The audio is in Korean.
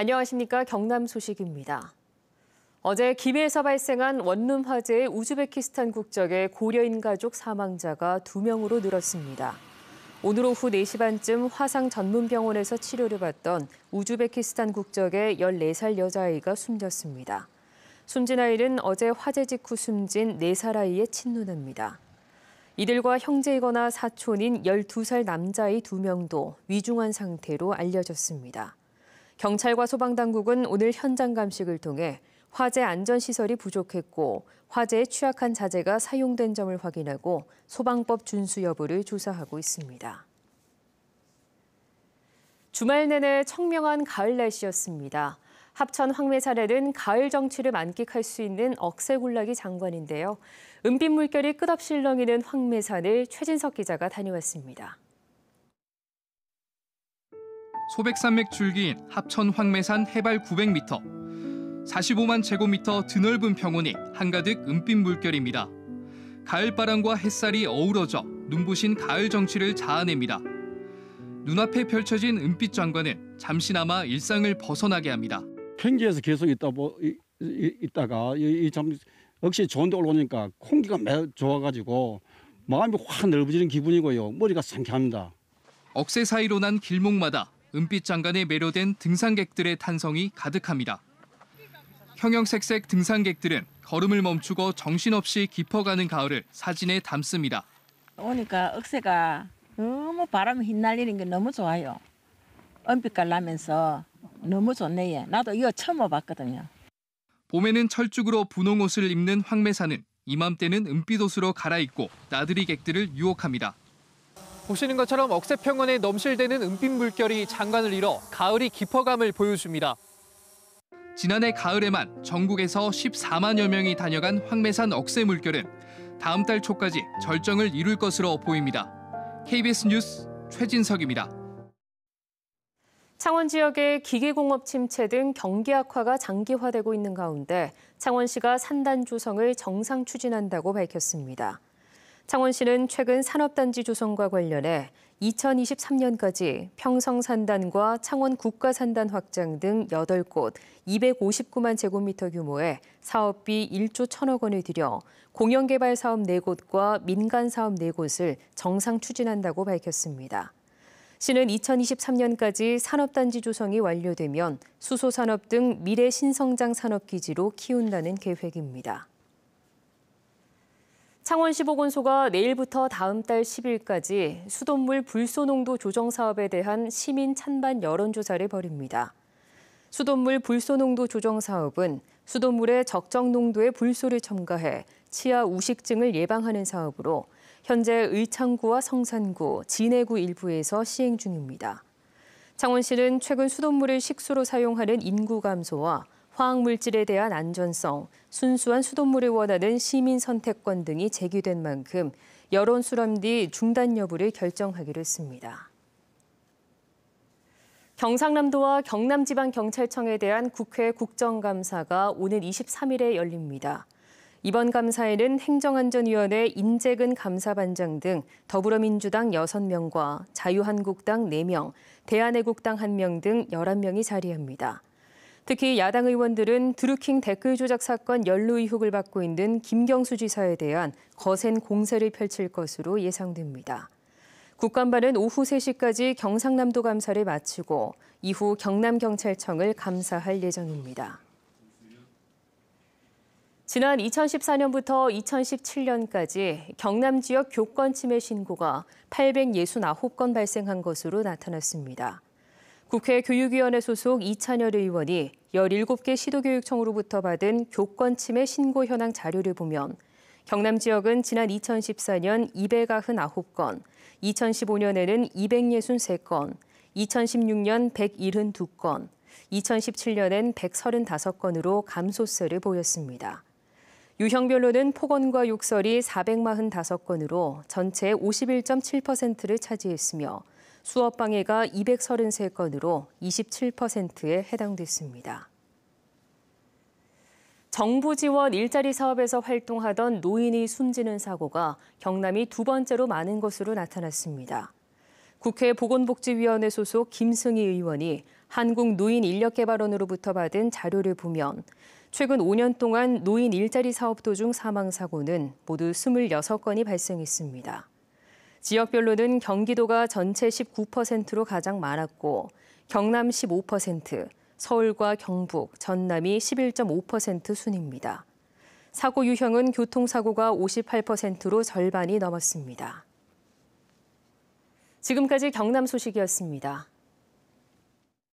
안녕하십니까. 경남 소식입니다. 어제 김해에서 발생한 원룸 화재의 우즈베키스탄 국적의 고려인 가족 사망자가 2명으로 늘었습니다. 오늘 오후 4시 반쯤 화상 전문병원에서 치료를 받던 우즈베키스탄 국적의 14살 여자아이가 숨졌습니다. 숨진 아이는 어제 화재 직후 숨진 4살 아이의 친누나입니다. 이들과 형제이거나 사촌인 12살 남자아이 2명도 위중한 상태로 알려졌습니다. 경찰과 소방당국은 오늘 현장 감식을 통해 화재 안전시설이 부족했고 화재에 취약한 자재가 사용된 점을 확인하고 소방법 준수 여부를 조사하고 있습니다. 주말 내내 청명한 가을 날씨였습니다. 합천 황매산에는 가을 정취를 만끽할 수 있는 억새군락이 장관인데요. 은빛 물결이 끝없이 일렁이는 황매산을 최진석 기자가 다녀왔습니다. 소백산맥 줄기인 합천 황매산 해발 900m, 45만 제곱미터 드넓은 평원이 한가득 은빛 물결입니다. 가을바람과 햇살이 어우러져 눈부신 가을 정취를 자아냅니다. 눈앞에 펼쳐진 은빛 장관은 잠시나마 일상을 벗어나게 합니다. 평지에서 계속 있다가 참 역시 좋은 데 올라오니까 공기가 매우 좋아가지고 마음이 확 넓어지는 기분이고요. 머리가 상쾌합니다. 억새 사이로 난 길목마다 은빛 장관에 매료된 등산객들의 탄성이 가득합니다. 형형색색 등산객들은 걸음을 멈추고 정신없이 깊어가는 가을을 사진에 담습니다. 오니까 억새가 너무 바람이 휘날리는 게 너무 좋아요. 은빛깔 나면서 너무 좋네요. 나도 이거 처음 와봤거든요. 봄에는 철쭉으로 분홍 옷을 입는 황매산은 이맘때는 은빛 옷으로 갈아입고 나들이 객들을 유혹합니다. 보시는 것처럼 억새평원에 넘실대는 은빛 물결이 장관을 이뤄 가을이 깊어감을 보여줍니다. 지난해 가을에만 전국에서 14만여 명이 다녀간 황매산 억새 물결은 다음 달 초까지 절정을 이룰 것으로 보입니다. KBS 뉴스 최진석입니다. 창원 지역의 기계공업 침체 등 경기 악화가 장기화되고 있는 가운데 창원시가 산단 조성을 정상 추진한다고 밝혔습니다. 창원시는 최근 산업단지 조성과 관련해 2023년까지 평성산단과 창원 국가산단 확장 등 8곳 259만 제곱미터 규모의 사업비 1조 1천억 원을 들여 공영개발 사업 4곳과 민간 사업 4곳을 정상 추진한다고 밝혔습니다. 시는 2023년까지 산업단지 조성이 완료되면 수소산업 등 미래 신성장 산업기지로 키운다는 계획입니다. 창원시 보건소가 내일부터 다음 달 10일까지 수돗물 불소 농도 조정 사업에 대한 시민 찬반 여론조사를 벌입니다. 수돗물 불소 농도 조정 사업은 수돗물에 적정 농도의 불소를 첨가해 치아 우식증을 예방하는 사업으로 현재 의창구와 성산구, 진해구 일부에서 시행 중입니다. 창원시는 최근 수돗물을 식수로 사용하는 인구 감소와 화학물질에 대한 안전성, 순수한 수돗물을 원하는 시민 선택권 등이 제기된 만큼 여론 수렴 뒤 중단 여부를 결정하기로 했습니다. 경상남도와 경남지방경찰청에 대한 국회 국정감사가 오는 23일에 열립니다. 이번 감사에는 행정안전위원회 인재근 감사반장 등 더불어민주당 6명과 자유한국당 4명, 대한애국당 1명 등 11명이 자리합니다. 특히 야당 의원들은 드루킹 댓글 조작 사건 연루 의혹을 받고 있는 김경수 지사에 대한 거센 공세를 펼칠 것으로 예상됩니다. 국감반은 오후 3시까지 경상남도 감사를 마치고 이후 경남경찰청을 감사할 예정입니다. 지난 2014년부터 2017년까지 경남 지역 교권 침해 신고가 869건 발생한 것으로 나타났습니다. 국회 교육위원회 소속 이찬열 의원이 17개 시도교육청으로부터 받은 교권 침해 신고 현황 자료를 보면 경남 지역은 지난 2014년 299건, 2015년에는 263건, 2016년 172건, 2017년엔 135건으로 감소세를 보였습니다. 유형별로는 폭언과 욕설이 445건으로 전체의 51.7%를 차지했으며 수업방해가 233건으로 27%에 해당됐습니다. 정부 지원 일자리 사업에서 활동하던 노인이 숨지는 사고가 경남이 2번째로 많은 것으로 나타났습니다. 국회 보건복지위원회 소속 김승희 의원이 한국노인인력개발원으로부터 받은 자료를 보면 최근 5년 동안 노인 일자리 사업 도중 사망 사고는 모두 26건이 발생했습니다. 지역별로는 경기도가 전체 19%로 가장 많았고 경남 15%, 서울과 경북, 전남이 11.5% 순입니다. 사고 유형은 교통사고가 58%로 절반이 넘었습니다. 지금까지 경남 소식이었습니다.